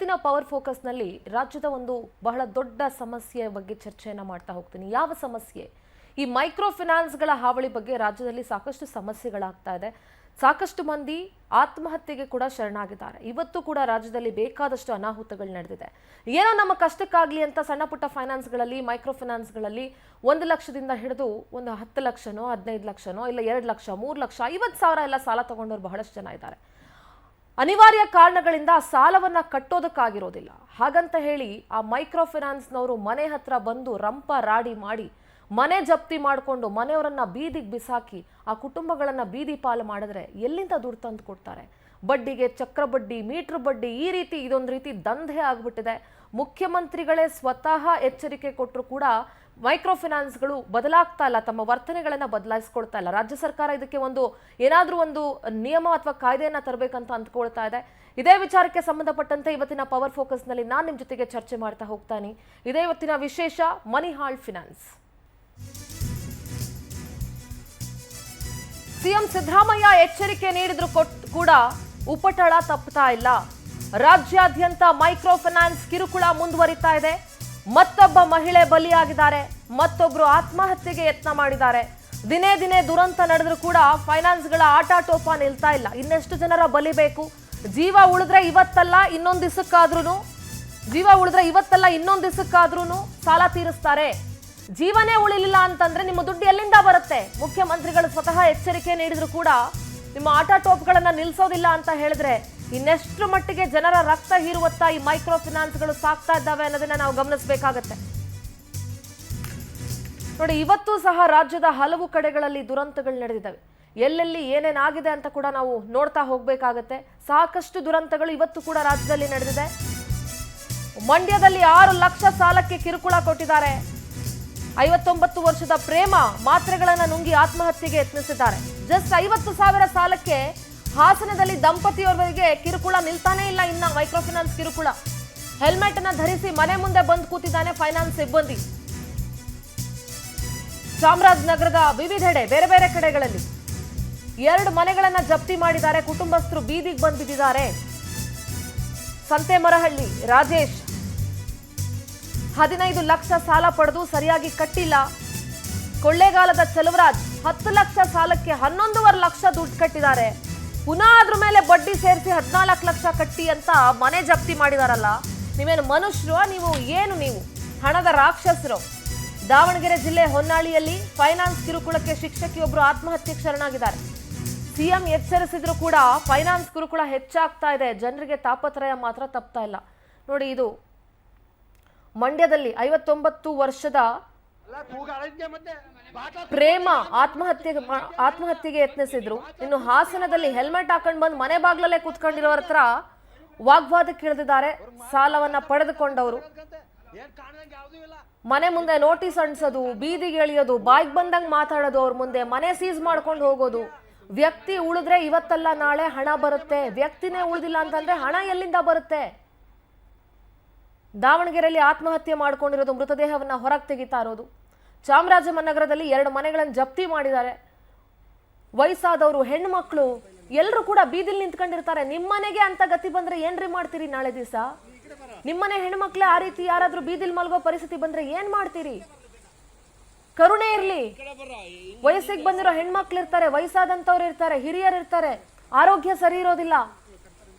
ಇವತ್ತಿನ power focus ನಲ್ಲಿ ರಾಜ್ಯದ ಒಂದು ಬಹಳ ದೊಡ್ಡ ಸಮಸ್ಯೆಯ ಬಗ್ಗೆ ಚರ್ಚೆಯನ್ನ ಮಾಡ್ತಾ ಹೋಗ್ತೀನಿ. ಯಾವ ಸಮಸ್ಯೆ? ಈ ಮೈಕ್ರೋ ಫೈನಾನ್ಸ್ಗಳ ಹಾವಳಿ ಬಗ್ಗೆ ರಾಜ್ಯದಲ್ಲಿ ಸಾಕಷ್ಟು ಸಮಸ್ಯೆಗಳಾಗ್ತಾ ಇದೆ. ಸಾಕಷ್ಟು ಮಂದಿ ಆತ್ಮಹತ್ಯೆಗೆ ಕೂಡ ಶರಣಾಗಿದ್ದಾರೆ. ಇವತ್ತು ಕೂಡ ರಾಜ್ಯದಲ್ಲಿ ಬೇಕಾದಷ್ಟು ಅನಾಹುತಗಳು ನಡೆದಿದೆ. ಏನೋ ನಮ್ಮ ಕಷ್ಟಕ್ಕಾಗ್ಲಿ ಅಂತ ಸಣ್ಣ ಪುಟ್ಟ ಫೈನಾನ್ಸ್ಗಳಲ್ಲಿ, ಮೈಕ್ರೋ ಫೈನಾನ್ಸ್ಗಳಲ್ಲಿ 1 ಲಕ್ಷದಿಂದ ಹಿಡಿದು ಒಂದು 10 ಲಕ್ಷನೋ 15 ಲಕ್ಷನೋ ಇಲ್ಲ 2 ಲಕ್ಷ 3 ಲಕ್ಷ 50,000 ಎಲ್ಲ ಸಾಲ ತಗೊಂಡವ್ರು ಬಹಳಷ್ಟು ಜನ ಇದ್ದಾರೆ. ಅನಿವಾರ್ಯ ಕಾರಣಗಳಿಂದ ಸಾಲವನ್ನ ಕಟ್ಟೋದಕ್ಕಾಗಿರೋದಿಲ್ಲ. ಹಾಗಂತ ಹೇಳಿ ಆ ಮೈಕ್ರೋ ಫೈನಾನ್ಸ್ನವರು ಮನೆ ಹತ್ರ ಬಂದು ರಂಪ ರಾಡಿ ಮಾಡಿ ಮನೆ ಜಪ್ತಿ ಮಾಡಿಕೊಂಡು ಮನೆಯವರನ್ನ ಬೀದಿಗೆ ಬಿಸಾಕಿ ಆ ಕುಟುಂಬಗಳನ್ನ ಬೀದಿ ಪಾಲು ಮಾಡಿದ್ರೆ ಎಲ್ಲಿಂದ ದುಡ್ಡು ತಂದು ಕೊಡ್ತಾರೆ? ಬಡ್ಡಿಗೆ ಚಕ್ರ ಬಡ್ಡಿ, ಮೀಟರ್ ಬಡ್ಡಿ, ಈ ರೀತಿ ಇದೊಂದು ರೀತಿ ದಂಧೆ ಆಗ್ಬಿಟ್ಟಿದೆ. ಮುಖ್ಯಮಂತ್ರಿಗಳೇ ಸ್ವತಃ ಎಚ್ಚರಿಕೆ ಕೊಟ್ಟರು ಕೂಡ ಮೈಕ್ರೋ ಫೈನಾನ್ಸ್ಗಳು ಬದಲಾಗ್ತಾ ಇಲ್ಲ, ತಮ್ಮ ವರ್ತನೆಗಳನ್ನ ಬದಲಾಯಿಸ್ಕೊಳ್ತಾ ಇಲ್ಲ. ರಾಜ್ಯ ಸರ್ಕಾರ ಇದಕ್ಕೆ ಏನಾದ್ರೂ ಒಂದು ನಿಯಮ ಅಥವಾ ಕಾಯ್ದೆಯನ್ನ ತರಬೇಕಂತ ಅಂದ್ಕೊಳ್ತಾ ಇದೆ. ಇದೇ ವಿಚಾರಕ್ಕೆ ಸಂಬಂಧಪಟ್ಟಂತೆ ಇವತ್ತಿನ ಪವರ್ ಫೋಕಸ್ ನಲ್ಲಿ ನಾನು ನಿಮ್ ಜೊತೆಗೆ ಚರ್ಚೆ ಮಾಡ್ತಾ ಹೋಗ್ತಾನೆ. ಇದೇ ಇವತ್ತಿನ ವಿಶೇಷ ಮನಿ ಹಾಳ್ ಫೈನಾನ್ಸ್. ಸಿಎಂ ಸಿದ್ದರಾಮಯ್ಯ ಎಚ್ಚರಿಕೆ ನೀಡಿದ್ರು ಕೂಡ ಉಪಟಳ ತಪ್ಪುತ್ತಾ ಇಲ್ಲ. ರಾಜ್ಯಾದ್ಯಂತ ಮೈಕ್ರೋ ಫೈನಾನ್ಸ್ ಕಿರುಕುಳ ಮುಂದುವರಿತಾ ಇದೆ. ಮತ್ತೊಬ್ಬ ಮಹಿಳೆ ಬಲಿಯಾಗಿದ್ದಾರೆ, ಮತ್ತೊಬ್ರು ಆತ್ಮಹತ್ಯೆಗೆ ಯತ್ನ ಮಾಡಿದ್ದಾರೆ. ದಿನೇ ದಿನೇ ದುರಂತ ನಡೆದ್ರು ಕೂಡ ಫೈನಾನ್ಸ್ಗಳ ಆಟಾಟೋಪ ನಿಲ್ತಾ ಇಲ್ಲ. ಇನ್ನೆಷ್ಟು ಜನರ ಬಲಿ ಬೇಕು? ಜೀವ ಉಳಿದ್ರೆ ಇವತ್ತಲ್ಲ ಇನ್ನೊಂದು ದಿವಸಕ್ಕಾದ್ರೂ ಸಾಲ ತೀರಿಸ್ತಾರೆ. ಜೀವನೇ ಉಳಿಲಿಲ್ಲ ಅಂತಂದ್ರೆ ನಿಮ್ಮ ದುಡ್ಡು ಎಲ್ಲಿಂದ ಬರುತ್ತೆ? ಮುಖ್ಯಮಂತ್ರಿಗಳು ಸ್ವತಃ ಎಚ್ಚರಿಕೆ ನೀಡಿದ್ರು ಕೂಡ ನಿಮ್ಮ ಆಟಾಟೋಪ್ಗಳನ್ನ ನಿಲ್ಸೋದಿಲ್ಲ ಅಂತ ಹೇಳಿದ್ರೆ ಇನ್ನೆಷ್ಟು ಮಟ್ಟಿಗೆ ಜನರ ರಕ್ತ ಹೀರುವತ್ತ ಈ ಮೈಕ್ರೋ ಫೈನಾನ್ಸ್ಗಳು ಸಾಕ್ತಾ ಇದ್ದಾವೆ ಅನ್ನೋದನ್ನ ನಾವು ಗಮನಿಸಬೇಕಾಗತ್ತೆ. ನೋಡಿ, ಇವತ್ತು ಸಹ ರಾಜ್ಯದ ಹಲವು ಕಡೆಗಳಲ್ಲಿ ದುರಂತಗಳು ನಡೆದಿದ್ದಾವೆ. ಎಲ್ಲೆಲ್ಲಿ ಏನೇನಾಗಿದೆ ಅಂತ ಕೂಡ ನಾವು ನೋಡ್ತಾ ಹೋಗ್ಬೇಕಾಗತ್ತೆ. ಸಾಕಷ್ಟು ದುರಂತಗಳು ಇವತ್ತು ಕೂಡ ರಾಜ್ಯದಲ್ಲಿ ನಡೆದಿದೆ. ಮಂಡ್ಯದಲ್ಲಿ 6 ಲಕ್ಷ ಸಾಲಕ್ಕೆ ಕಿರುಕುಳ ಕೊಟ್ಟಿದ್ದಾರೆ. 59 ವರ್ಷದ ಪ್ರೇಮ ಮಾತ್ರೆಗಳನ್ನ ನುಂಗಿ ಆತ್ಮಹತ್ಯೆಗೆ ಯತ್ನಿಸಿದ್ದಾರೆ. ಜಸ್ಟ್ 50,000 ಸಾಲಕ್ಕೆ ಹಾಸನದಲ್ಲಿ ದಂಪತಿಯವರಿಗೆ ಕಿರುಕುಳ ನಿಲ್ತಾನೆ ಇಲ್ಲ. ಇನ್ನ ಮೈಕ್ರೋ ಫೈನಾನ್ಸ್ ಕಿರುಕುಳ. ಹೆಲ್ಮೆಟ್ ಅನ್ನ ಧರಿಸಿ ಮನೆ ಮುಂದೆ ಬಂದು ಕೂತಿದ್ದಾನೆ ಫೈನಾನ್ಸ್ ಸಿಬ್ಬಂದಿ. ಚಾಮರಾಜನಗರದ ವಿವಿಧೆಡೆ ಬೇರೆ ಬೇರೆ ಕಡೆಗಳಲ್ಲಿ 2 ಮನೆಗಳನ್ನ ಜಪ್ತಿ ಮಾಡಿದ್ದಾರೆ. ಕುಟುಂಬಸ್ಥರು ಬೀದಿಗೆ ಬಂದು ಬಿದ್ದಿದ್ದಾರೆ. ಸಂತೆಮರಹಳ್ಳಿ ರಾಜೇಶ್ 15 ಲಕ್ಷ ಸಾಲ ಪಡೆದು ಸರಿಯಾಗಿ ಕಟ್ಟಿಲ್ಲ. ಕೊಳ್ಳೇಗಾಲದ ಚಲವರಾಜ್ 10 ಲಕ್ಷ ಸಾಲಕ್ಕೆ 11.5 ಲಕ್ಷ ದುಡ್ಡು ಕಟ್ಟಿದ್ದಾರೆ. ಪುನಃ ಅದ್ರ ಮೇಲೆ ಬಡ್ಡಿ ಸೇರಿಸಿ 14 ಲಕ್ಷ ಕಟ್ಟಿ ಅಂತ ಮನೆ ಜಪ್ತಿ ಮಾಡಿದಾರಲ್ಲ. ನೀವೇನು ಮನುಷ್ಯರು? ನೀವು ಹಣದ ರಾಕ್ಷಸರು. ದಾವಣಗೆರೆ ಜಿಲ್ಲೆ ಹೊನ್ನಾಳಿಯಲ್ಲಿ ಫೈನಾನ್ಸ್ ಕಿರುಕುಳಕ್ಕೆ ಶಿಕ್ಷಕಿಯೊಬ್ಬರು ಆತ್ಮಹತ್ಯೆಗೆ ಶರಣಾಗಿದ್ದಾರೆ. ಸಿಎಂ ಎಚ್ಚರಿಸಿದ್ರು ಕೂಡ ಫೈನಾನ್ಸ್ ಕಿರುಕುಳ ಹೆಚ್ಚಾಗ್ತಾ ಇದೆ. ಜನರಿಗೆ ತಾಪತ್ರಯ ಮಾತ್ರ ತಪ್ತಾ ಇಲ್ಲ. ನೋಡಿ, ಇದು ಮಂಡ್ಯದಲ್ಲಿ 59 ವರ್ಷದ ಪ್ರೇಮ ಆತ್ಮಹತ್ಯೆಗೆ ಯತ್ನಿಸಿದ್ರು. ಇನ್ನು ಹಾಸನದಲ್ಲಿ ಹೆಲ್ಮೆಟ್ ಹಾಕೊಂಡು ಬಂದು ಮನೆ ಬಾಗ್ಲಲ್ಲೇ ಕೂತ್ಕೊಂಡಿರೋರ ಹತ್ರ ವಾಗ್ವಾದಕ್ಕೆ ಇಳಿದಿದ್ದಾರೆ. ಸಾಲವನ್ನ ಪಡೆದುಕೊಂಡವರು ಮನೆ ಮುಂದೆ ನೋಟಿಸ್ ಅಂಟಿಸೋದು, ಬೀದಿಗೆ ಎಳೆಯೋದು, ಬಾಯ್ಗೆ ಬಂದಂಗೆ ಮಾತಾಡೋದು, ಅವ್ರ ಮುಂದೆ ಮನೆ ಸೀಸ್ ಮಾಡ್ಕೊಂಡು ಹೋಗೋದು. ವ್ಯಕ್ತಿ ಉಳಿದ್ರೆ ಇವತ್ತಲ್ಲ ನಾಳೆ ಹಣ ಬರುತ್ತೆ. ವ್ಯಕ್ತಿನೇ ಉಳಿದಿಲ್ಲ ಅಂತಂದ್ರೆ ಹಣ ಎಲ್ಲಿಂದ ಬರುತ್ತೆ? ದಾವಣಗೆರೆಯಲ್ಲಿ ಆತ್ಮಹತ್ಯೆ ಮಾಡ್ಕೊಂಡಿರೋದು, ಮೃತದೇಹವನ್ನ ಹೊರಗೆ ತೆಗಿತಾ ಇರೋದು. ಚಾಮರಾಜನಗರದಲ್ಲಿ 2 ಮನೆಗಳನ್ನು ಜಪ್ತಿ ಮಾಡಿದ್ದಾರೆ. ವಯಸ್ಸಾದವರು, ಹೆಣ್ಮಕ್ಳು ಎಲ್ಲರೂ ಕೂಡ ಬೀದಿಲಿ ನಿಂತ್ಕೊಂಡಿರ್ತಾರೆ. ನಿಮ್ಮನೆಗೆ ಅಂತ ಗತಿ ಬಂದ್ರೆ ಏನ್ರಿ ಮಾಡ್ತೀರಿ? ನಾಳೆ ದಿವಸ ನಿಮ್ಮನೆ ಹೆಣ್ಮಕ್ಳೇ ಆ ರೀತಿ ಯಾರಾದ್ರೂ ಬೀದಿಲ್ ಮಲ್ಗೋ ಪರಿಸ್ಥಿತಿ ಬಂದ್ರೆ ಏನ್ ಮಾಡ್ತೀರಿ? ಕರುಣೆ ಇರ್ಲಿ. ವಯಸ್ಸಿಗೆ ಬಂದಿರೋ ಹೆಣ್ಮಕ್ಳು ಇರ್ತಾರೆ, ವಯಸ್ಸಾದಂತವ್ರು ಇರ್ತಾರೆ, ಹಿರಿಯರು ಇರ್ತಾರೆ, ಆರೋಗ್ಯ ಸರಿ ಇರೋದಿಲ್ಲ.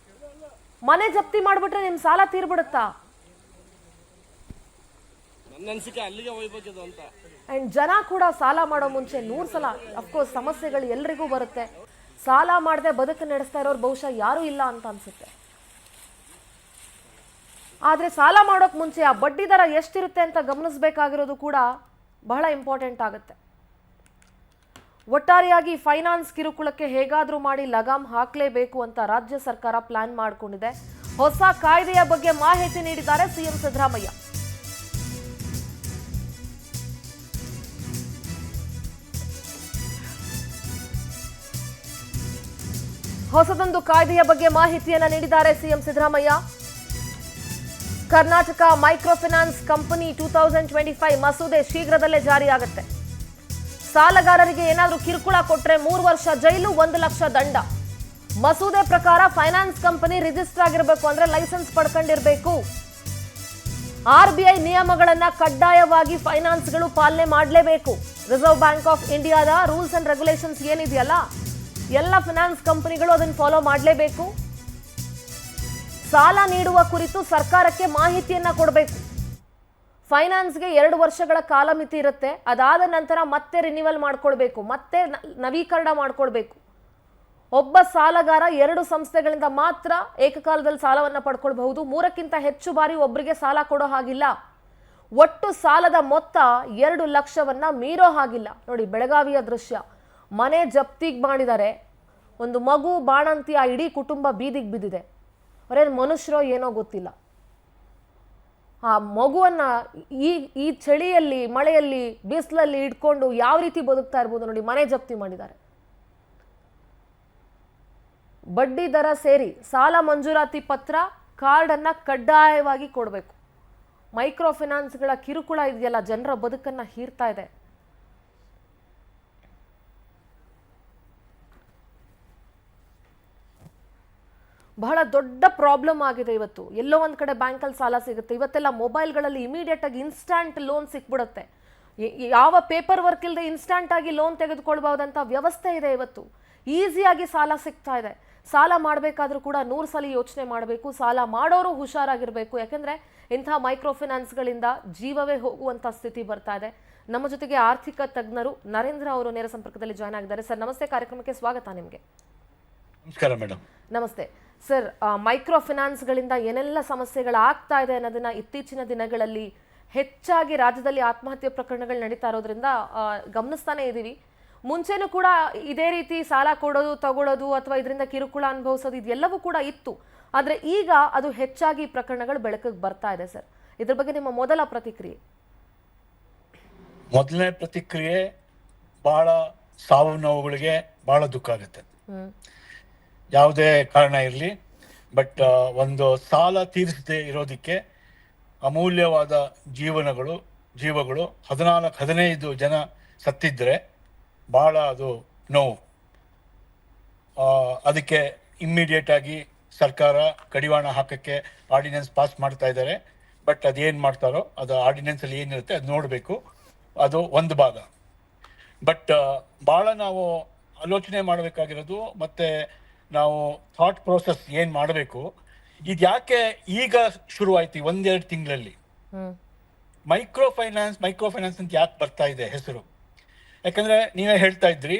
ಮನೆ ಜಪ್ತಿ ಮಾಡ್ಬಿಟ್ರೆ ನಿಮ್ ಸಾಲ ತೀರ್ಬಿಡುತ್ತಾ? ಅಂಡ್ ಜನ ಕೂಡ ಸಾಲ ಮಾಡೋ ಮುಂಚೆ 100 ಸಲ ಅಫ್ಕೋರ್ಸ್ ಸಮಸ್ಯೆಗಳು ಎಲ್ರಿಗೂ ಬರುತ್ತೆ. ಸಾಲ ಮಾಡದೆ ಬದುಕು ನಡೆಸ್ತಾ ಇರೋರು ಬಹುಶಃ ಯಾರೂ ಇಲ್ಲ ಅಂತ ಅನ್ಸುತ್ತೆ. ಆದ್ರೆ ಸಾಲ ಮಾಡೋಕ್ ಮುಂಚೆ ಆ ಬಡ್ಡಿ ದರ ಎಷ್ಟಿರುತ್ತೆ ಅಂತ ಗಮನಿಸಬೇಕಾಗಿರೋದು ಕೂಡ ಬಹಳ ಇಂಪಾರ್ಟೆಂಟ್ ಆಗುತ್ತೆ. ಒಟ್ಟಾರೆಯಾಗಿ ಫೈನಾನ್ಸ್ ಕಿರುಕುಳಕ್ಕೆ ಹೇಗಾದ್ರೂ ಮಾಡಿ ಲಗಾಮ್ ಹಾಕಲೇಬೇಕು ಅಂತ ರಾಜ್ಯ ಸರ್ಕಾರ ಪ್ಲಾನ್ ಮಾಡಿಕೊಂಡಿದೆ. ಹೊಸ ಕಾಯ್ದೆಯ ಬಗ್ಗೆ ಮಾಹಿತಿ ನೀಡಿದ್ದಾರೆ ಸಿಎಂ ಸಿದ್ದರಾಮಯ್ಯ. ಹೊಸದೊಂದು ಕಾಯ್ದೆಯ ಬಗ್ಗೆ ಮಾಹಿತಿಯನ್ನ ನೀಡಿದ್ದಾರೆ CM Siddaramaiah. Karnataka micro finance company 2025 ಮಸೂದೆ ಶೀಘ್ರದಲ್ಲೇ ಜಾರಿಯಾಗುತ್ತೆ. ಸಾಲಗಾರರಿಗೆ ಏನಾದರೂ ಕಿರುಕುಳ ಕೊಟ್ಟರೆ 3 ವರ್ಷ ಜೈಲು, 1 ಲಕ್ಷ ದಂಡ. ಮಸೂದೆ ಪ್ರಕಾರ ಫೈನಾನ್ಸ್ ಕಂಪನಿ ರಿಜಿಸ್ಟರ್ ಆಗಿರಬೇಕು ಅಂದ್ರೆ ಲೈಸೆನ್ಸ್ ಪಡ್ಕೊಂಡಿರ್ಬೇಕು. RBI ನಿಯಮಗಳನ್ನ ಕಡ್ಡಾಯವಾಗಿ ಫೈನಾನ್ಸ್ಗಳು ಪಾಲನೆ ಮಾಡಲೇಬೇಕು. ರಿಸರ್ವ್ ಬ್ಯಾಂಕ್ ಆಫ್ ಇಂಡಿಯಾದ ರೂಲ್ಸ್ ಅಂಡ್ ರೆಗ್ಯುಲೇಷನ್ಸ್ ಏನಿದೆಯಲ್ಲ, ಎಲ್ಲ ಫೈನಾನ್ಸ್ ಕಂಪನಿಗಳು ಅದನ್ನು ಫಾಲೋ ಮಾಡಲೇಬೇಕು. ಸಾಲ ನೀಡುವ ಕುರಿತು ಸರ್ಕಾರಕ್ಕೆ ಮಾಹಿತಿಯನ್ನ ಕೊಡಬೇಕು. ಫೈನಾನ್ಸ್ಗೆ 2 ವರ್ಷಗಳ ಕಾಲಮಿತಿ ಇರುತ್ತೆ. ಅದಾದ ನಂತರ ಮತ್ತೆ ರಿನ್ಯೂವಲ್ ಮಾಡ್ಕೊಳ್ಬೇಕು, ಮತ್ತೆ ನವೀಕರಣ ಮಾಡ್ಕೊಳ್ಬೇಕು. ಒಬ್ಬ ಸಾಲಗಾರ 2 ಸಂಸ್ಥೆಗಳಿಂದ ಮಾತ್ರ ಏಕಕಾಲದಲ್ಲಿ ಸಾಲವನ್ನು ಪಡ್ಕೊಳ್ಬಹುದು. 3ಕ್ಕಿಂತ ಹೆಚ್ಚು ಬಾರಿ ಒಬ್ಬರಿಗೆ ಸಾಲ ಕೊಡೋ ಹಾಗಿಲ್ಲ. ಒಟ್ಟು ಸಾಲದ ಮೊತ್ತ 2 ಲಕ್ಷವನ್ನ ಮೀರೋ ಹಾಗಿಲ್ಲ. ನೋಡಿ, ಬೆಳಗಾವಿಯ ದೃಶ್ಯ, ಮನೆ ಜಪ್ತಿಗೆ ಮಾಡಿದ್ದಾರೆ. ಒಂದು ಮಗು, ಬಾಣಂತಿ, ಆ ಇಡೀ ಕುಟುಂಬ ಬೀದಿಗೆ ಬಿದ್ದಿದೆ. ಅವರೇನು ಮನುಷ್ಯರೋ ಏನೋ ಗೊತ್ತಿಲ್ಲ. ಆ ಮಗುವನ್ನ ಈ ಚಳಿಯಲ್ಲಿ, ಮಳೆಯಲ್ಲಿ, ಬಿಸಿಲಲ್ಲಿ ಇಟ್ಕೊಂಡು ಯಾವ ರೀತಿ ಬದುಕ್ತಾ ಇರ್ಬೋದು ನೋಡಿ. ಮನೆ ಜಪ್ತಿ ಮಾಡಿದ್ದಾರೆ. ಬಡ್ಡಿ ದರ ಸೇರಿ ಸಾಲ ಮಂಜೂರಾತಿ ಪತ್ರ, ಕಾರ್ಡನ್ನು ಕಡ್ಡಾಯವಾಗಿ ಕೊಡಬೇಕು. ಮೈಕ್ರೋ ಫೈನಾನ್ಸ್ಗಳ ಕಿರುಕುಳ ಇದೆಯಲ್ಲ, ಜನರ ಬದುಕನ್ನು ಹೀರ್ತಾ ಇದೆ. ಬಹಳ ದೊಡ್ಡ ಪ್ರಾಬ್ಲಮ್ ಆಗಿದೆ ಇವತ್ತು. ಎಲ್ಲೋ ಒಂದು ಕಡೆ ಬ್ಯಾಂಕಲ್ಲಿ ಸಾಲ ಸಿಗುತ್ತೆ. ಇವತ್ತೆಲ್ಲ ಮೊಬೈಲ್ಗಳಲ್ಲಿ ಇಮಿಡಿಯೇಟ್ ಆಗಿ ಇನ್ಸ್ಟಾಂಟ್ ಲೋನ್ ಸಿಕ್ಬಿಡುತ್ತೆ. ಯಾವ ಪೇಪರ್ ವರ್ಕ್ ಇಲ್ಲದೆ ಇನ್ಸ್ಟಾಂಟ್ ಆಗಿ ಲೋನ್ ತೆಗೆದುಕೊಳ್ಬಹುದಂತ ವ್ಯವಸ್ಥೆ ಇದೆ ಇವತ್ತು. ಈಸಿಯಾಗಿ ಸಾಲ ಸಿಗ್ತಾ ಇದೆ. ಸಾಲ ಮಾಡಬೇಕಾದ್ರೂ ಕೂಡ 100 ಸಲ ಯೋಚನೆ ಮಾಡಬೇಕು. ಸಾಲ ಮಾಡೋರು ಹುಷಾರಾಗಿರಬೇಕು. ಯಾಕೆಂದರೆ ಇಂಥ ಮೈಕ್ರೋ ಫೈನಾನ್ಸ್ಗಳಿಂದ ಜೀವವೇ ಹೋಗುವಂಥ ಸ್ಥಿತಿ ಬರ್ತಾ ಇದೆ. ನಮ್ಮ ಜೊತೆಗೆ ಆರ್ಥಿಕ ತಜ್ಞರು ನರೇಂದ್ರ ಅವರು ನೇರ ಸಂಪರ್ಕದಲ್ಲಿ ಜಾಯ್ನ್ ಆಗಿದ್ದಾರೆ. ಸರ್ ನಮಸ್ತೆ, ಕಾರ್ಯಕ್ರಮಕ್ಕೆ ಸ್ವಾಗತ ನಿಮಗೆ. ನಮಸ್ಕಾರ ಮೇಡಮ್. ನಮಸ್ತೆ ಸರ್. ಮೈಕ್ರೋ ಫೈನಾನ್ಸ್ಗಳಿಂದ ಏನೆಲ್ಲ ಸಮಸ್ಯೆಗಳಾಗ್ತಾ ಇದೆ ಅನ್ನೋದನ್ನ ಇತ್ತೀಚಿನ ದಿನಗಳಲ್ಲಿ ಹೆಚ್ಚಾಗಿ ರಾಜ್ಯದಲ್ಲಿ ಆತ್ಮಹತ್ಯೆ ಪ್ರಕರಣಗಳು ನಡೀತಾ ಇರೋದ್ರಿಂದ ಗಮನಿಸ್ತಾನೆ ಇದ್ದೀವಿ. ಮುಂಚೆನೂ ಕೂಡ ಇದೇ ರೀತಿ ಸಾಲ ಕೊಡೋದು, ತಗೊಳ್ಳೋದು ಅಥವಾ ಇದರಿಂದ ಕಿರುಕುಳ ಅನುಭವಿಸೋದು ಇದೆಲ್ಲವೂ ಕೂಡ ಇತ್ತು. ಆದರೆ ಈಗ ಅದು ಹೆಚ್ಚಾಗಿ ಪ್ರಕರಣಗಳು ಬೆಳಕಿಗೆ ಬರ್ತಾ ಇದೆ. ಸರ್, ಇದ್ರ ಬಗ್ಗೆ ನಿಮ್ಮ ಮೊದಲ ಪ್ರತಿಕ್ರಿಯೆ? ಮೊದಲನೇ ಪ್ರತಿಕ್ರಿಯೆ, ಬಹಳ ಸಾವು ನೋವುಗಳಿಗೆ ಬಹಳ ದುಃಖ ಆಗುತ್ತೆ. ಯಾವುದೇ ಕಾರಣ ಇರಲಿ, ಬಟ್ ಒಂದು ಸಾಲ ತೀರಿಸದೆ ಇರೋದಕ್ಕೆ ಅಮೂಲ್ಯವಾದ ಜೀವಗಳು 14-15 ಜನ ಸತ್ತಿದ್ರೆ ಬಹಳ ಅದು ನೋವು. ಅದಕ್ಕೆ ಇಮ್ಮಿಡಿಯೇಟ್ ಆಗಿ ಸರ್ಕಾರ ಕಡಿವಾಣ ಹಾಕಕ್ಕೆ ಆರ್ಡಿನೆನ್ಸ್ ಪಾಸ್ ಮಾಡ್ತಾ ಇದ್ದಾರೆ. ಬಟ್ ಅದೇನು ಮಾಡ್ತಾರೋ, ಅದು ಆರ್ಡಿನೆನ್ಸ್ ಅಲ್ಲಿ ಏನಿರುತ್ತೆ ಅದು ನೋಡಬೇಕು. ಅದು ಒಂದು ಭಾಗ. ಬಟ್ ಭಾಳ ನಾವು ಆಲೋಚನೆ ಮಾಡಬೇಕಾಗಿರೋದು, ಮತ್ತೆ ನಾವು ಥಾಟ್ ಪ್ರೋಸೆಸ್ ಏನು ಮಾಡಬೇಕು. ಇದು ಯಾಕೆ ಈಗ ಶುರುವಾಯ್ತು 1-2 ತಿಂಗಳಲ್ಲಿ? ಮೈಕ್ರೋ ಫೈನಾನ್ಸ್ ಅಂತ ಯಾಕೆ ಬರ್ತಾ ಇದೆ ಹೆಸರು? ಯಾಕಂದ್ರೆ ನೀವೇ ಹೇಳ್ತಾ ಇದ್ರಿ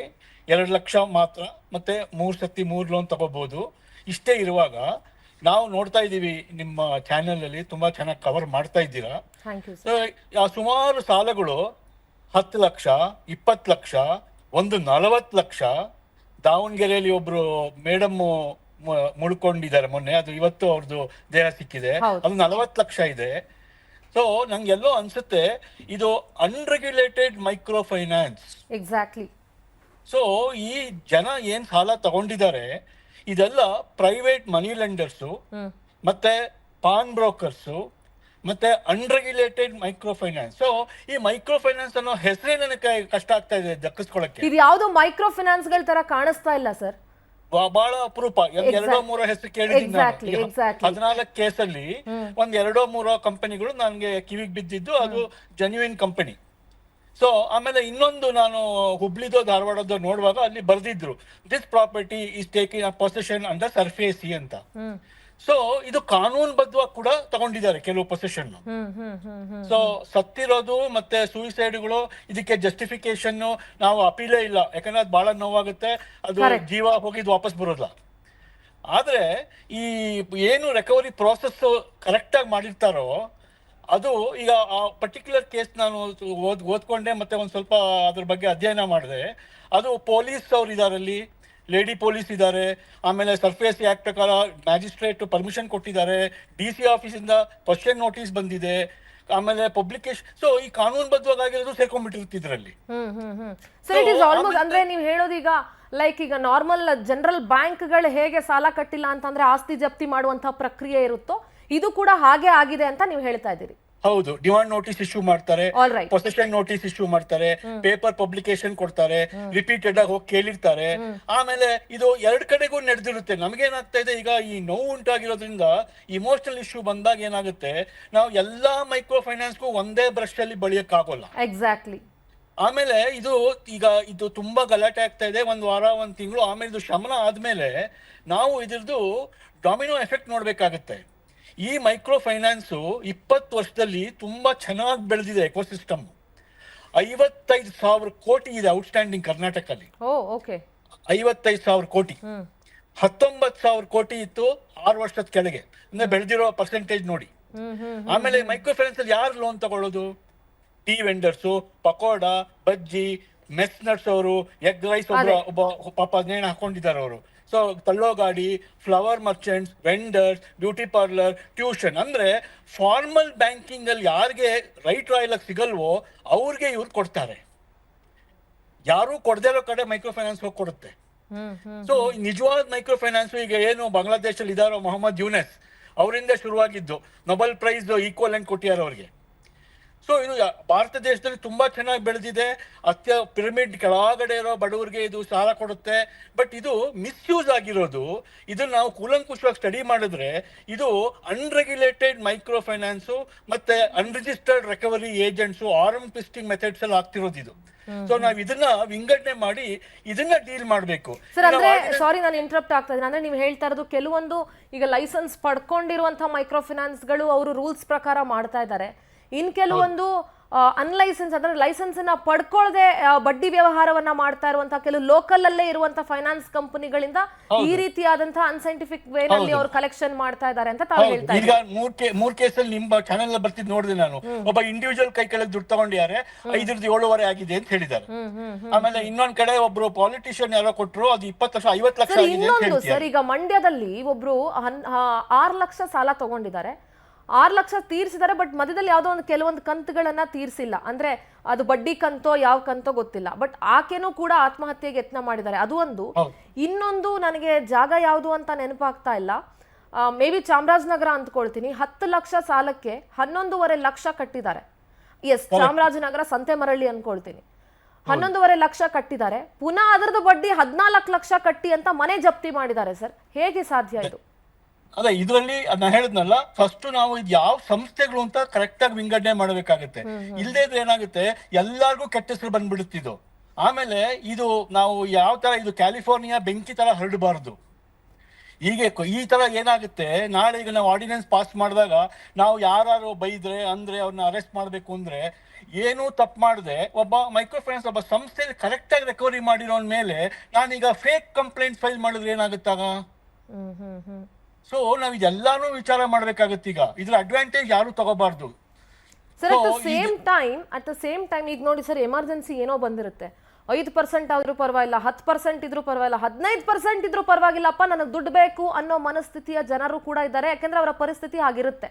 2 ಲಕ್ಷ ಮಾತ್ರ, ಮತ್ತೆ 3 ಸತಿ 3 ಲೋನ್ ತಗೋಬಹುದು. ಇಷ್ಟೇ ಇರುವಾಗ ನಾವು ನೋಡ್ತಾ ಇದ್ದೀವಿ, ನಿಮ್ಮ ಚಾನೆಲ್ ಅಲ್ಲಿ ತುಂಬಾ ಚೆನ್ನಾಗಿ ಕವರ್ ಮಾಡ್ತಾ ಇದ್ದೀರಾ. ಸುಮಾರು ಸಾಲಗಳು 10 ಲಕ್ಷ, 20 ಲಕ್ಷ, ಒಂದು 40 ಲಕ್ಷ. ದಾವಣಗೆರೆಯಲ್ಲಿ ಒಬ್ರು ಮೇಡಮ್ ಮುಳ್ಕೊಂಡಿದ್ದಾರೆ ಮೊನ್ನೆ, ಅದು ಇವತ್ತು ಅವ್ರದ್ದು ದೇಹ ಸಿಕ್ಕಿದೆ. ಅದು 40 ಲಕ್ಷ ಇದೆ. ಸೊ ನಂಗೆಲ್ಲೋ ಅನ್ಸುತ್ತೆ ಇದು unregulated micro finance. Exactly. So ಈ ಜನ ಏನ್ ಸಾಲ ತಗೊಂಡಿದ್ದಾರೆ ಇದೆಲ್ಲ ಪ್ರೈವೇಟ್ ಮನಿ ಲೆಂಡರ್ಸು, ಮತ್ತೆ ಪಾನ್ ಬ್ರೋಕರ್ಸು, ಮತ್ತೆ ಅನ್ರೆಗ್ಯುಲೇಟೆಡ್ ಮೈಕ್ರೋ ಫೈನಾನ್ಸ್. ಸೊ ಈ ಮೈಕ್ರೋ ಫೈನಾನ್ಸ್ ಅನ್ನೋ ಹೆಸರೇ ನನಗೆ ಕಷ್ಟ ಆಗ್ತಾ ಇದೆ ದಕ್ಕಿಸ್ಕೊಳಕ್ಕೆ. ಇದು ಯಾವ್ದು ಮೈಕ್ರೋ ಫೈನಾನ್ಸ್ ಗಳ ತರ ಕಾಣಿಸ್ತಾ ಇಲ್ಲ ಸರ್. ಬಹಳ ಅಪರೂಪ. 2-3 ಹೆಸರು ಕೇಳಿದ್ದೀನಿ. 14 ಕೇಸಲ್ಲಿ 1-2-3 ಕಂಪನಿಗಳು ನನಗೆ ಕಿವಿಗೆ ಬಿದ್ದಿದ್ದು, ಅದು ಜೆನ್ಯೂನ್ ಕಂಪನಿ. ಸೊ ಆಮೇಲೆ ಇನ್ನೊಂದು ನಾನು ಹುಬ್ಳಿದೋ ಧಾರವಾಡದೋ ನೋಡುವಾಗ ಅಲ್ಲಿ ಬರ್ದಿದ್ರು, this property is taking a possession under SARFAESI ಅಂತ. ಸೊ ಇದು ಕಾನೂನು ಬದ್ಧವಾಗಿ ಕೂಡ ತಗೊಂಡಿದ್ದಾರೆ ಕೆಲವು ಪೊಸೆಷನ್. ಸೊ ಸತ್ತಿರೋದು ಮತ್ತೆ ಸೂಯಿಸೈಡ್ಗಳು ಇದಕ್ಕೆ ಜಸ್ಟಿಫಿಕೇಶನ್ ನಾವು ಅಪೀಲೇ ಇಲ್ಲ, ಯಾಕಂದ್ರೆ ಅದು ಬಹಳ ನೋವಾಗುತ್ತೆ. ಅದು ಜೀವ ಹೋಗಿದ್ ವಾಪಸ್ ಬರೋಲ್ಲ. ಆದ್ರೆ ಈ ಏನು ರಿಕವರಿ ಪ್ರಾಸೆಸ್ ಕರೆಕ್ಟ್ ಆಗಿ ಮಾಡಿರ್ತಾರೋ ಅದು, ಈಗ ಆ ಪರ್ಟಿಕ್ಯುಲರ್ ಕೇಸ್ ನಾನು ಓದ್ಕೊಂಡೆ, ಮತ್ತೆ ಒಂದ್ ಸ್ವಲ್ಪ ಅದ್ರ ಬಗ್ಗೆ ಅಧ್ಯಯನ ಮಾಡಿದೆ. ಅದು ಪೊಲೀಸ್ ಅವ್ರು ಇದಾರಲ್ಲಿ, ಲೇಡಿ ಪೊಲೀಸ್ ಇದ್ದಾರೆ, ಆಮೇಲೆ ಸರ್ಫೇಸ್ ಆಕ್ಟ್ ಪ್ರಕಾರ ಮ್ಯಾಜಿಸ್ಟ್ರೇಟ್ ಪರ್ಮಿಷನ್ ಕೊಟ್ಟಿದ್ದಾರೆ, DC ಆಫೀಸಿಂದ ಕ್ವಶನ್ ನೋಟಿಸ್ ಬಂದಿದೆ, ಆಮೇಲೆ ಪಬ್ಲಿಕೇಶನ್. ಸೊ ಈ ಕಾನೂನುಬದ್ಧವಾಗಿರೋದು ಸೇರ್ಕೊಂಡ್ಬಿಟ್ಟಿರ್ತಿದ್ರಲ್ಲಿ. ಅಂದ್ರೆ ನೀವು ಹೇಳೋದೀಗ ಲೈಕ್ ಈಗ ನಾರ್ಮಲ್ ಜನರಲ್ ಬ್ಯಾಂಕ್ಗಳು ಹೇಗೆ ಸಾಲ ಕಟ್ಟಿಲ್ಲ ಅಂತಂದ್ರೆ ಆಸ್ತಿ ಜಪ್ತಿ ಮಾಡುವಂತಹ ಪ್ರಕ್ರಿಯೆ ಇರುತ್ತೋ, ಇದು ಕೂಡ ಹಾಗೆ ಆಗಿದೆ ಅಂತ ನೀವು ಹೇಳ್ತಾ ಇದ್ದೀರಿ. ಹೌದು, ಡಿಮಾಂಡ್ ನೋಟಿಸ್ ಇಶ್ಯೂ ಮಾಡ್ತಾರೆ, all right. Possession notice issue ಮಾಡ್ತಾರೆ, ಪೇಪರ್ ಪಬ್ಲಿಕೇಶನ್ ಕೊಡ್ತಾರೆ, ರಿಪೀಟೆಡ್ ಆಗಿ ಹೋಗಿ ಕೇಳಿರ್ತಾರೆ. ಆಮೇಲೆ ಇದು ಎರಡ್ ಕಡೆಗೂ ನಡೆದಿರುತ್ತೆ. ನಮಗೇನಾಗ್ತಾ ಇದೆ, ಈಗ ಈ ನೋವು ಉಂಟಾಗಿರೋದ್ರಿಂದ ಇಮೋಷನಲ್ ಇಶ್ಯೂ ಬಂದಾಗ ಏನಾಗುತ್ತೆ, ನಾವು ಎಲ್ಲಾ ಮೈಕ್ರೋ ಫೈನಾನ್ಸ್ಗೂ ಒಂದೇ ಬ್ರಷ್ ಅಲ್ಲಿ ಬಳಿಯಕ್ಕಾಗೋಲ್ಲ. ಎಕ್ಸಾಕ್ಟ್ಲಿ. ಆಮೇಲೆ ಇದು ತುಂಬಾ ಗಲಾಟೆ ಆಗ್ತಾ ಇದೆ, ಒಂದ್ ವಾರ ಒಂದ್ ತಿಂಗಳು, ಆಮೇಲೆ ಇದು ಶಮನ ಆದ್ಮೇಲೆ ನಾವು ಇದ್ರದ್ದು ಡಾಮಿನೋ ಎಫೆಕ್ಟ್ ನೋಡ್ಬೇಕಾಗತ್ತೆ. ಈ ಮೈಕ್ರೋ ಫೈನಾನ್ಸ್ 20 ವರ್ಷದಲ್ಲಿ ತುಂಬಾ ಚೆನ್ನಾಗಿ ಬೆಳೆದಿದೆ. ಎಕೋಸಿಸ್ಟಮ್ 55,000 ಕೋಟಿ ಇದೆ ಔಟ್ಸ್ಟ್ಯಾಂಡಿಂಗ್ ಕರ್ನಾಟಕದಲ್ಲಿ. 55,000 ಕೋಟಿ. 19,000 ಕೋಟಿ ಇತ್ತು 6 ವರ್ಷದ ಕೆಳಗೆ. ಅಂದ್ರೆ ಬೆಳೆದಿರೋ ಪರ್ಸೆಂಟೇಜ್ ನೋಡಿ. ಆಮೇಲೆ ಮೈಕ್ರೋ ಫೈನಾನ್ಸ್ ಅಲ್ಲಿ ಯಾರು ಲೋನ್ ತಗೊಳ್ಳೋದು? ಟೀ ವೆಂಡರ್ಸು, ಪಕೋಡ, ಬಜ್ಜಿ, ಮೆಸ್ ನಡ್ಸೋರು, ಎಗ್ ರೈಸ್ ಒಬ್ಬ ಪಾಪ ನೇಣು ಹಾಕೊಂಡಿದ್ದಾರೆ ಅವರು. ಸೊ ತಳ್ಳೋ ಗಾಡಿ, flower merchants, vendors, beauty parlour, tuition. ಅಂದ್ರೆ ಫಾರ್ಮಲ್ ಬ್ಯಾಂಕಿಂಗ್ ಅಲ್ಲಿ ಯಾರಿಗೆ ರೈಟ್ ರಾಯಲ್ ಸಿಗಲ್ವೋ ಅವ್ರಿಗೆ ಇವ್ರು ಕೊಡ್ತಾರೆ. ಯಾರು ಕೊಡದೇ ಇರೋ ಕಡೆ ಮೈಕ್ರೋ ಫೈನಾನ್ಸ್ ಹೋಗಿ ಕೊಡುತ್ತೆ. ಸೊ ನಿಜವಾದ ಮೈಕ್ರೋ ಫೈನಾನ್ಸ್ ಈಗ ಏನು ಬಾಂಗ್ಲಾದೇಶಲ್ಲಿ ಇದಾರೋ ಮೊಹಮ್ಮದ್ ಯೂನೆಸ್ ಅವರಿಂದ ಶುರುವಾಗಿದ್ದು, ನೊಬೆಲ್ ಪ್ರೈಸ್ ಈಕ್ವಲೆಂಟ್ ಕೊಟ್ಟಿದ್ದಾರೆ ಅವ್ರಿಗೆ. ಸೊ ಇದು ಭಾರತ ದೇಶದಲ್ಲಿ ತುಂಬಾ ಚೆನ್ನಾಗಿ ಬೆಳೆದಿದೆ. ಪಿರಮಿಡ್ ಕೆಳಗಡೆ ಇರೋ ಬಡವರಿಗೆ ಇದು ಸಾಲ ಕೊಡುತ್ತೆ. ಬಟ್ ಇದು ಮಿಸ್ಯೂಸ್ ಆಗಿರೋದು, ಇದನ್ನ ನಾವು ಕೂಲಂಕುಷವಾಗಿ ಸ್ಟಡಿ ಮಾಡಿದ್ರೆ ಇದು ಅನ್ರೆಗ್ಯುಲೇಟೆಡ್ ಮೈಕ್ರೋ ಫೈನಾನ್ಸ್ ಮತ್ತೆ unregistered recovery agents, arm twisting methods ಅಲ್ಲಿ ಆಗ್ತಿರೋದು ಇದು. ಸೊ ನಾವ್ ಇದನ್ನ ವಿಂಗಡಣೆ ಮಾಡಿ ಇದನ್ನ ಡೀಲ್ ಮಾಡಬೇಕು. ಸರ್, ಅಂದ್ರೆ ಸಾರಿ ನಾನು ಇಂಟರಪ್ಟ್ ಆಗ್ತಾ ಇದ್ದೀನಿ. ಅಂದ್ರೆ ನೀವು ಹೇಳ್ತಾ ಇರೋದು ಕೆಲವೊಂದು ಈಗ ಲೈಸೆನ್ಸ್ ಪಡ್ಕೊಂಡಿರುವಂತಹ ಮೈಕ್ರೋ ಫೈನಾನ್ಸ್ ಗಳು ಅವರು ರೂಲ್ಸ್ ಪ್ರಕಾರ ಮಾಡ್ತಾ ಇದ್ದಾರೆ. ಇನ್ ಕೆಲವೊಂದು ಅನ್ಲೈಸೆನ್ಸ್ ಅಂದ್ರೆ ಲೈಸೆನ್ಸ್ ಅನ್ನ ಪಡ್ಕೊಳ್ಳದೆ ಬಡ್ಡಿ ವ್ಯವಹಾರವನ್ನ ಮಾಡ್ತಾ ಇರುವಂತಹ ಕೆಲವು ಲೋಕಲ್ ಅಲ್ಲೇ ಇರುವಂತಹ ಫೈನಾನ್ಸ್ ಕಂಪನಿಗಳಿಂದ ಈ ರೀತಿಯಾದಂತಹ ಅನ್ಸೈಂಟಿಫಿಕ್ ವೇ ನಲ್ಲಿ ಅವರು ಕಲೆಕ್ಷನ್ ಮಾಡ್ತಾ ಇದ್ದಾರೆ ಅಂತ ತಾವು ಹೇಳ್ತಾ ಇದ್ದಾರೆ. ಈಗ ಮೂರ್ ಕೇಸಲ್ಲಿ ನಿಮ್ಮ ಚಾನೆಲ್ ಬರ್ತಿದ್ ನೋಡಿದೆ ನಾನು. ಒಬ್ಬ ಇಂಡಿವಿಜುವಲ್ ಕೈ ಕೆಳಗೆ ದುಡ್ಡು ತಗೊಂಡಿದ್ದಾರೆ, 5.7 ಆಗಿದೆ ಅಂತ ಹೇಳಿದ್ದಾರೆ. ಆಮೇಲೆ ಇನ್ನೊಂದ್ ಕಡೆ ಒಬ್ರು ಪಾಲಿಟಿಷಿಯನ್ ಯಾರೋ ಕೊಟ್ಟರು, ಅದು 20 ಲಕ್ಷ 50 ಲಕ್ಷ ಆಗಿದೆ ಅಂತ ಹೇಳ್ತಾರೆ. ಸರ್, ಈಗ ಮಂಡ್ಯದಲ್ಲಿ ಒಬ್ರು 6 ಲಕ್ಷ ಸಾಲ ತಗೊಂಡಿದ್ದಾರೆ, 6 ಲಕ್ಷ ತೀರ್ಸಿದ್ದಾರೆ. ಬಟ್ ಮಧ್ಯದಲ್ಲಿ ಯಾವುದೋ ಒಂದು ಕೆಲವೊಂದು ಕಂತುಗಳನ್ನ ತೀರ್ಸಿಲ್ಲ. ಅಂದ್ರೆ ಅದು ಬಡ್ಡಿ ಕಂತೋ ಯಾವ ಕಂತೋ ಗೊತ್ತಿಲ್ಲ. ಬಟ್ ಆಕೆನೂ ಕೂಡ ಆತ್ಮಹತ್ಯೆಗೆ ಯತ್ನ ಮಾಡಿದ್ದಾರೆ. ಅದು ಒಂದು. ಇನ್ನೊಂದು ನನಗೆ ಜಾಗ ಯಾವುದು ಅಂತ ನೆನಪಾಗ್ತಾ ಇಲ್ಲ, ಮೇ ಬಿ ಚಾಮರಾಜನಗರ ಅಂದ್ಕೊಳ್ತೀನಿ. 10 ಲಕ್ಷ ಸಾಲಕ್ಕೆ 11.5 ಲಕ್ಷ ಕಟ್ಟಿದ್ದಾರೆ. ಎಸ್, ಚಾಮರಾಜನಗರ ಸಂತೆಮರಳ್ಳಿ ಅನ್ಕೊಳ್ತೀನಿ. 11.5 ಲಕ್ಷ ಕಟ್ಟಿದ್ದಾರೆ. ಪುನಃ ಅದರದ್ದು ಬಡ್ಡಿ 14 ಲಕ್ಷ ಕಟ್ಟಿ ಅಂತ ಮನೆ ಜಪ್ತಿ ಮಾಡಿದ್ದಾರೆ. ಸರ್, ಹೇಗೆ ಸಾಧ್ಯ ಇದು? ಅದೇ ಇದರಲ್ಲಿ ನಾನು ಹೇಳಿದ್ನಲ್ಲ, ಫಸ್ಟ್ ನಾವು ಇದು ಯಾವ ಸಂಸ್ಥೆಗಳು ಅಂತ ಕರೆಕ್ಟ್ ಆಗಿ ವಿಂಗಡಣೆ ಮಾಡಬೇಕಾಗುತ್ತೆ. ಇಲ್ಲದೇ ಇದ್ರೆ ಏನಾಗುತ್ತೆ, ಎಲ್ಲಾರ್ಗೂ ಕೆಟ್ಟ ಹೆಸರು ಬಂದ್ಬಿಡುತ್ತಿದ್ದು. ಆಮೇಲೆ ಇದು ನಾವು ಯಾವ ತರ ಇದು ಕ್ಯಾಲಿಫೋರ್ನಿಯಾ ಬೆಂಕಿ ತರ ಹರಡಬಾರದು. ಹೀಗೆ ಈ ತರ ಏನಾಗುತ್ತೆ, ನಾಳೆ ಈಗ ನಾವು ಆರ್ಡಿನೆನ್ಸ್ ಪಾಸ್ ಮಾಡಿದಾಗ ನಾವು ಯಾರು ಬೈದ್ರೆ ಅಂದ್ರೆ ಅವ್ರನ್ನ ಅರೆಸ್ಟ್ ಮಾಡ್ಬೇಕು ಅಂದ್ರೆ, ಏನೂ ತಪ್ಪು ಮಾಡದೆ ಒಬ್ಬ ಮೈಕ್ರೋ ಫೈನಾನ್ಸ್ ಒಬ್ಬ ಸಂಸ್ಥೆ ಕರೆಕ್ಟ್ ಆಗಿ ರಿಕವರಿ ಮಾಡಿರೋ ಮೇಲೆ ನಾನೀಗ ಫೇಕ್ ಕಂಪ್ಲೇಂಟ್ ಫೈಲ್ ಮಾಡಿದ್ರೆ ಏನಾಗುತ್ತಾಗ? ಸೊ ನಾವ್ ಇದೆಲ್ಲಾನು ವಿಚಾರ ಮಾಡ್ಬೇಕಾಗತ್ತೆ. ಈಗ ಇದ್ರ ಅಡ್ವಾಂಟೇಜ್ ಯಾರು ತಗೋಬಾರ್ದು. Sir, at the same time ಈಗ ನೋಡಿ ಸರ್, ಎಮರ್ಜೆನ್ಸಿ ಏನೋ ಬಂದಿರುತ್ತೆ, 5% ಆದ್ರೂ ಪರವಾಗಿಲ್ಲ, 10% ಇದ್ರೂ ಪರವಾಗಿಲ್ಲ, 15% ಇದ್ರೂ ಪರವಾಗಿಲ್ಲಪ್ಪ, ನನಗೆ ದುಡ್ಡು ಬೇಕು ಅನ್ನೋ ಮನಸ್ಥಿತಿಯ ಜನರು ಕೂಡ ಇದ್ದಾರೆ. ಯಾಕಂದ್ರೆ ಅವರ ಪರಿಸ್ಥಿತಿ ಆಗಿರುತ್ತೆ.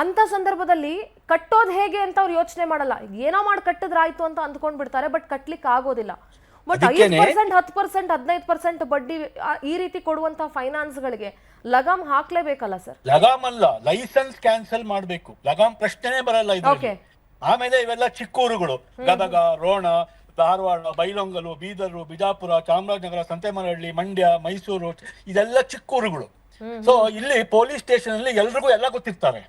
ಅಂತ ಸಂದರ್ಭದಲ್ಲಿ ಕಟ್ಟೋದು ಹೇಗೆ ಅಂತ ಅವ್ರು ಯೋಚನೆ ಮಾಡಲ್ಲ. ಏನೋ ಮಾಡಿ ಕಟ್ಟಿದ್ರಾಯ್ತು ಅಂತ ಅಂದ್ಕೊಂಡ್ ಬಿಡ್ತಾರೆ. ಬಟ್ ಕಟ್ಲಿಕ್ಕೆ ಆಗೋದಿಲ್ಲ. ಬಟ್ 5%, 10%, 15% ಬಡ್ಡಿ ಈ ರೀತಿ ಕೊಡುವಂತಹ ಫೈನಾನ್ಸ್ ಗಳಿಗೆ ಲಗಾಮ್ ಹಾಕ್ಲೇಬೇಕಲ್ಲ ಸರ್? ಲಗಾಮ್ ಅಲ್ಲ, ಲೈಸೆನ್ಸ್ ಕ್ಯಾನ್ಸಲ್ ಮಾಡ್ಬೇಕು. ಲಗಾಮ್ ಪ್ರಶ್ನೆನೇ ಬರಲ್ಲ ಇದು. ಆಮೇಲೆ ಇವೆಲ್ಲ ಚಿಕ್ಕೂರುಗಳು, ಗದಗ, ರೋಣ, ಧಾರವಾಡ, ಬೈಲೊಂಗಲು, ಬೀದರು, ಬಿಜಾಪುರ, ಚಾಮರಾಜನಗರ, ಸಂತೆಮರಳ್ಳಿ, ಮಂಡ್ಯ, ಮೈಸೂರು, ಇದೆಲ್ಲ ಚಿಕ್ಕೂರುಗಳು. ಸೊ ಇಲ್ಲಿ ಪೊಲೀಸ್ ಸ್ಟೇಷನ್ ಅಲ್ಲಿ ಎಲ್ರಿಗೂ ಎಲ್ಲ ಗೊತ್ತಿರ್ತಾರೆ.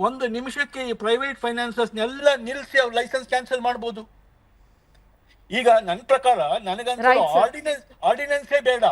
ಒಂದು ನಿಮಿಷಕ್ಕೆ ಈ ಪ್ರೈವೇಟ್ ಫೈನಾನ್ಸರ್ಸ್ ಎಲ್ಲ ನಿಲ್ಸಿ ಅವ್ರ ಲೈಸೆನ್ಸ್ ಕ್ಯಾನ್ಸಲ್ ಮಾಡಬಹುದು. ಈಗ ನನ್ನ ಪ್ರಕಾರ ನನಗಂತೂ ಆರ್ಡಿನೆನ್ಸೇ ಬೇಡ.